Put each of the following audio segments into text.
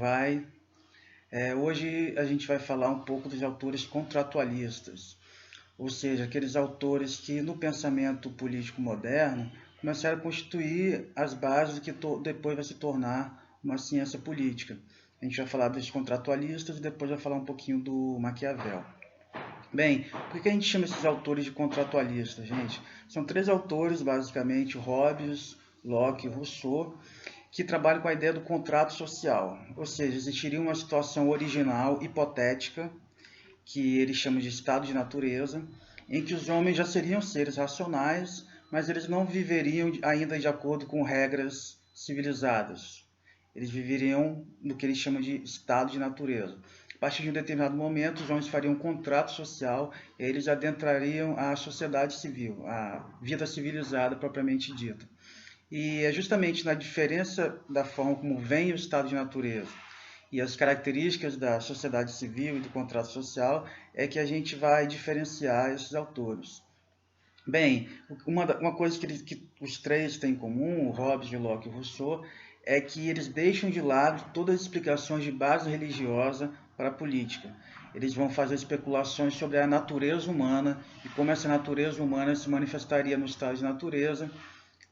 vai? Hoje a gente vai falar um pouco dos autores contratualistas, ou seja, aqueles autores que no pensamento político moderno começaram a constituir as bases que depois vai se tornar uma ciência política. A gente vai falar dos contratualistas e depois vai falar um pouquinho do Maquiavel. Bem, por que a gente chama esses autores de contratualistas, gente? São três autores, basicamente, Hobbes, Locke e Rousseau, que trabalham com a ideia do contrato social, ou seja, existiria uma situação original, hipotética, que eles chamam de estado de natureza, em que os homens já seriam seres racionais, mas eles não viveriam ainda de acordo com regras civilizadas. Eles viveriam no que eles chamam de estado de natureza. A partir de um determinado momento, os homens fariam um contrato social e eles adentrariam a sociedade civil, a vida civilizada propriamente dita. E é justamente na diferença da forma como vem o estado de natureza e as características da sociedade civil e do contrato social é que a gente vai diferenciar esses autores. Bem, uma coisa que os três têm em comum, o Hobbes, o Locke e o Rousseau, é que eles deixam de lado todas as explicações de base religiosa para a política. Eles vão fazer especulações sobre a natureza humana e como essa natureza humana se manifestaria no estado de natureza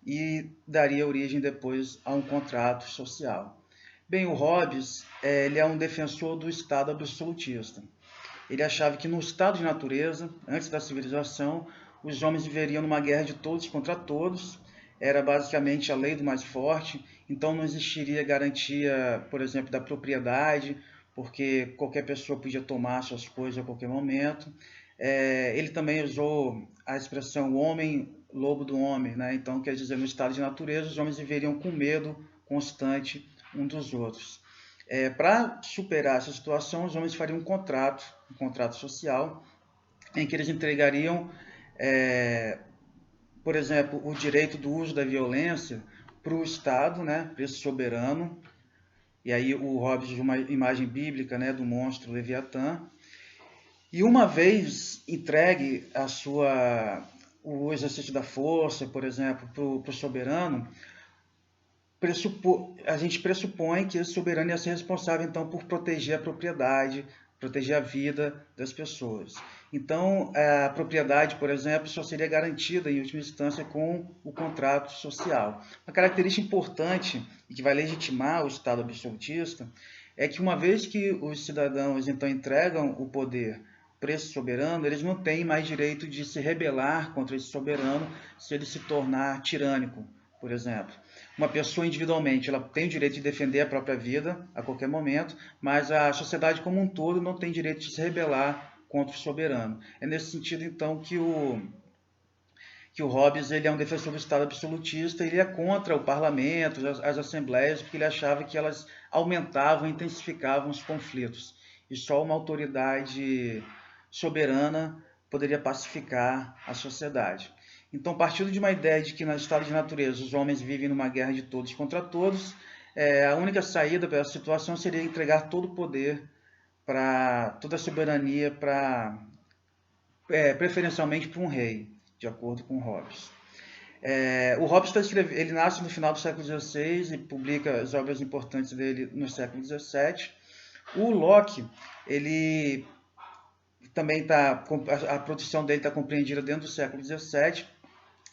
e daria origem depois a um contrato social. Bem, o Hobbes ele é um defensor do Estado absolutista. Ele achava que no estado de natureza, antes da civilização, os homens viveriam numa guerra de todos contra todos, era basicamente a lei do mais forte, então não existiria garantia, por exemplo, da propriedade, porque qualquer pessoa podia tomar suas coisas a qualquer momento. Ele também usou a expressão homem, lobo do homem, né? Então, quer dizer, no estado de natureza, os homens viveriam com medo constante um dos outros. Para superar essa situação, os homens fariam um contrato social, em que eles entregariam, por exemplo, o direito do uso da violência para o Estado, né, para esse soberano. E aí o Hobbes usa uma imagem bíblica, né, do monstro Leviatã. E uma vez entregue o exercício da força, por exemplo, para o soberano, a gente pressupõe que esse soberano ia ser responsável, então, por proteger a propriedade, proteger a vida das pessoas. Então, a propriedade, por exemplo, só seria garantida, em última instância, com o contrato social. Uma característica importante e que vai legitimar o Estado absolutista é que, uma vez que os cidadãos, então, entregam o poder para esse soberano, eles não têm mais direito de se rebelar contra esse soberano se ele se tornar tirânico, por exemplo. Uma pessoa individualmente, ela tem o direito de defender a própria vida a qualquer momento, mas a sociedade como um todo não tem direito de se rebelar contra o soberano. É nesse sentido, então, que o Hobbes ele é um defensor do Estado absolutista, ele é contra o parlamento, as assembleias, porque ele achava que elas aumentavam, intensificavam os conflitos. E só uma autoridade soberana poderia pacificar a sociedade. Então, partindo de uma ideia de que no estado de natureza os homens vivem numa guerra de todos contra todos, a única saída para essa situação seria entregar todo o poder, toda a soberania, preferencialmente para um rei, de acordo com Hobbes. O Hobbes ele nasce no final do século XVI e publica as obras importantes dele no século XVII. O Locke, ele também a produção dele está compreendida dentro do século XVII,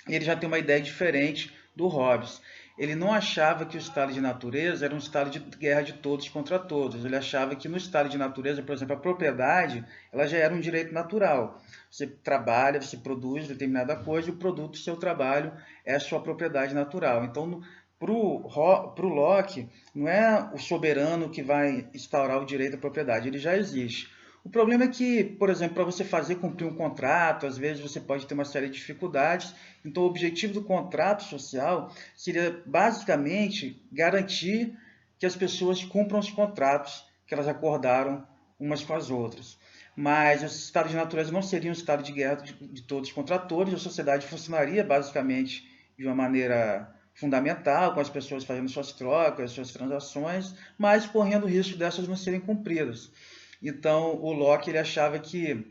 e ele já tem uma ideia diferente do Hobbes. Ele não achava que o estado de natureza era um estado de guerra de todos contra todos. Ele achava que no estado de natureza, por exemplo, a propriedade, ela já era um direito natural. Você trabalha, você produz determinada coisa e o produto do seu trabalho é a sua propriedade natural. Então, para o Locke, não é o soberano que vai instaurar o direito à propriedade, ele já existe. O problema é que, por exemplo, para você fazer cumprir um contrato, às vezes você pode ter uma série de dificuldades. Então, o objetivo do contrato social seria basicamente garantir que as pessoas cumpram os contratos que elas acordaram umas com as outras. Mas esse estado de natureza não seria um estado de guerra de todos contra todos, a sociedade funcionaria basicamente de uma maneira fundamental, com as pessoas fazendo suas trocas, suas transações, mas correndo o risco dessas não serem cumpridas. Então, o Locke ele achava que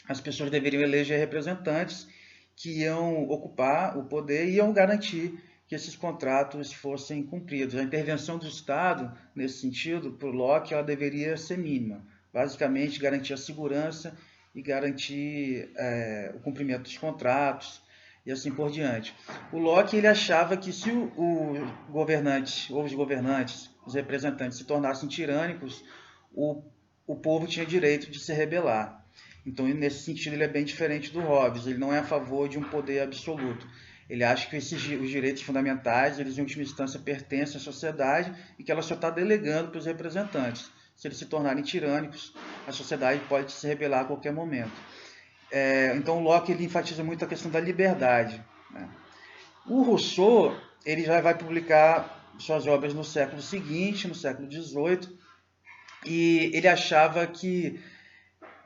as pessoas deveriam eleger representantes que iam ocupar o poder e iam garantir que esses contratos fossem cumpridos. A intervenção do Estado, nesse sentido, para o Locke, ela deveria ser mínima. Basicamente, garantir a segurança e garantir o cumprimento dos contratos e assim por diante. O Locke ele achava que se o governante ou os governantes, os representantes, se tornassem tirânicos, o povo tinha direito de se rebelar. Então, nesse sentido, ele é bem diferente do Hobbes. Ele não é a favor de um poder absoluto. Ele acha que os direitos fundamentais, eles em última instância pertencem à sociedade e que ela só está delegando para os representantes. Se eles se tornarem tirânicos, a sociedade pode se rebelar a qualquer momento. Então, Locke ele enfatiza muito a questão da liberdade, né? O Rousseau ele já vai publicar suas obras no século seguinte, no século XVIII, e ele achava que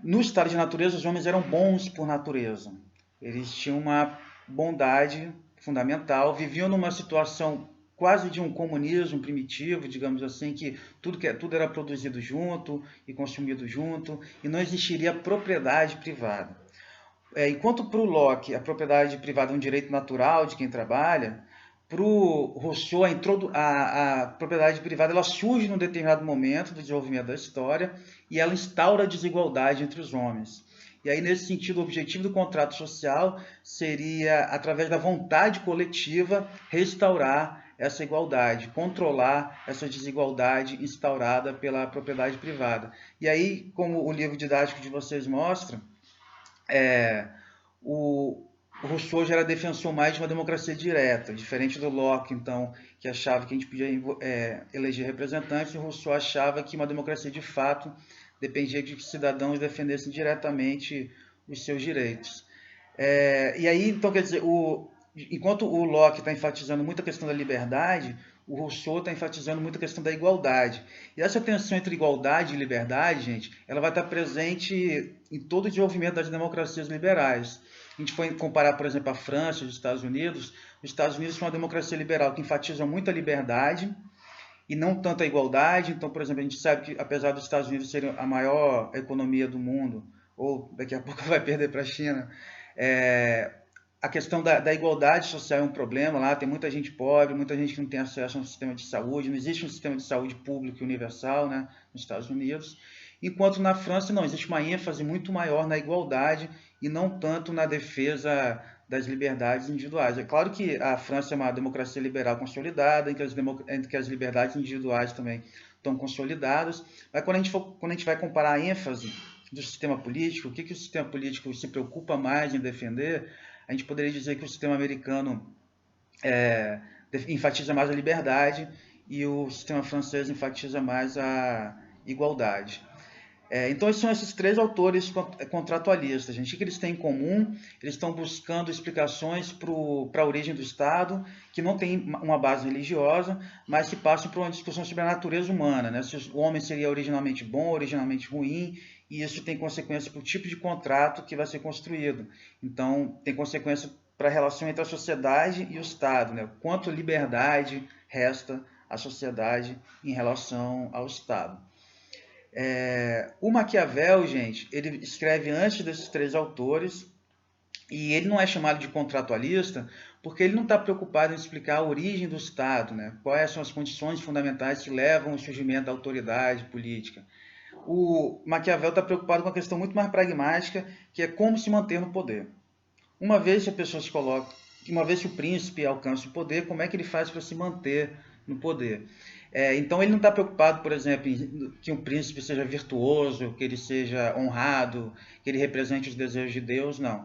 no estado de natureza os homens eram bons por natureza. Eles tinham uma bondade fundamental, viviam numa situação quase de um comunismo primitivo, digamos assim, que tudo era produzido junto e consumido junto, e não existiria propriedade privada. Enquanto para o Locke a propriedade privada é um direito natural de quem trabalha, para o Rousseau a propriedade privada ela surge num determinado momento do desenvolvimento da história e ela instaura a desigualdade entre os homens. E aí, nesse sentido, o objetivo do contrato social seria, através da vontade coletiva, restaurar essa igualdade, controlar essa desigualdade instaurada pela propriedade privada. E aí, como o livro didático de vocês mostra, o Rousseau já era defensor mais de uma democracia direta, diferente do Locke, então, que achava que a gente podia eleger representantes, e o Rousseau achava que uma democracia de fato dependia de que cidadãos defendessem diretamente os seus direitos. E aí, então, quer dizer, enquanto o Locke está enfatizando muito a questão da liberdade, o Rousseau está enfatizando muito a questão da igualdade. E essa tensão entre igualdade e liberdade, gente, ela vai estar presente em todo o desenvolvimento das democracias liberais. A gente foi comparar, por exemplo, a França e os Estados Unidos são uma democracia liberal que enfatiza muito a liberdade e não tanto a igualdade. Então, por exemplo, a gente sabe que, apesar dos Estados Unidos serem a maior economia do mundo, ou daqui a pouco vai perder para a China, a questão da igualdade social é um problema lá, tem muita gente pobre, muita gente que não tem acesso a um sistema de saúde, não existe um sistema de saúde público e universal, né, nos Estados Unidos, enquanto na França não, existe uma ênfase muito maior na igualdade e não tanto na defesa das liberdades individuais. É claro que a França é uma democracia liberal consolidada, em que as liberdades individuais também estão consolidadas, mas quando a gente vai comparar a ênfase do sistema político, o que o sistema político se preocupa mais em defender, a gente poderia dizer que o sistema americano enfatiza mais a liberdade e o sistema francês enfatiza mais a igualdade. Então, são esses três autores contratualistas. Gente. O que eles têm em comum? Eles estão buscando explicações para a origem do Estado, que não tem uma base religiosa, mas que passam por uma discussão sobre a natureza humana, né? Se o homem seria originalmente bom, originalmente ruim, e isso tem consequência para o tipo de contrato que vai ser construído. Então, tem consequência para a relação entre a sociedade e o Estado, né? Quanto liberdade resta à sociedade em relação ao Estado. O Maquiavel, gente, ele escreve antes desses três autores e ele não é chamado de contratualista porque ele não está preocupado em explicar a origem do Estado, né? Quais são as condições fundamentais que levam ao surgimento da autoridade política. O Maquiavel está preocupado com uma questão muito mais pragmática, que é como se manter no poder. Uma vez que a pessoa se coloca, uma vez que o príncipe alcança o poder, como é que ele faz para se manter no poder? Então ele não está preocupado, por exemplo, em que um príncipe seja virtuoso, que ele seja honrado, que ele represente os desejos de Deus, não.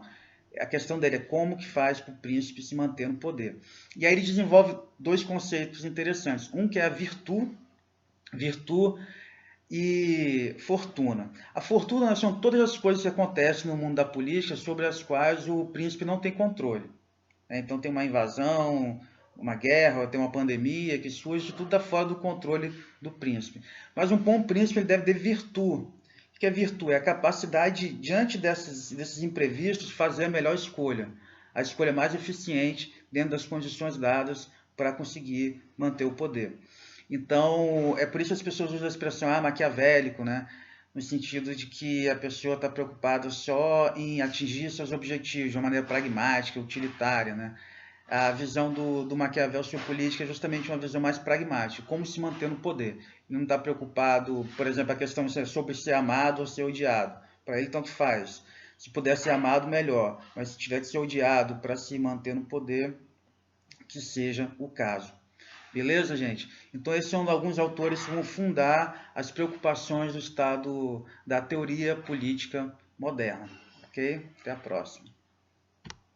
A questão dele é como que faz para o príncipe se manter no poder. E aí ele desenvolve dois conceitos interessantes. Um que é a virtude e fortuna. A fortuna são todas as coisas que acontecem no mundo da política sobre as quais o príncipe não tem controle. Então tem uma invasão, uma guerra, tem uma pandemia que surge, tudo está fora do controle do príncipe. Mas um bom príncipe ele deve ter virtude. O que é virtude? É a capacidade, diante desses imprevistos, fazer a melhor escolha. A escolha mais eficiente dentro das condições dadas para conseguir manter o poder. Então, é por isso que as pessoas usam a expressão maquiavélico, né? No sentido de que a pessoa está preocupada só em atingir seus objetivos de uma maneira pragmática, utilitária, né? A visão do Maquiavel sobre política é justamente uma visão mais pragmática, como se manter no poder. Ele não está preocupado, por exemplo, a questão sobre ser amado ou ser odiado. Para ele, tanto faz. Se puder ser amado, melhor. Mas se tiver que ser odiado para se manter no poder, que seja o caso. Beleza, gente? Então, esses são alguns autores que vão fundar as preocupações do Estado, da teoria política moderna. Ok? Até a próxima.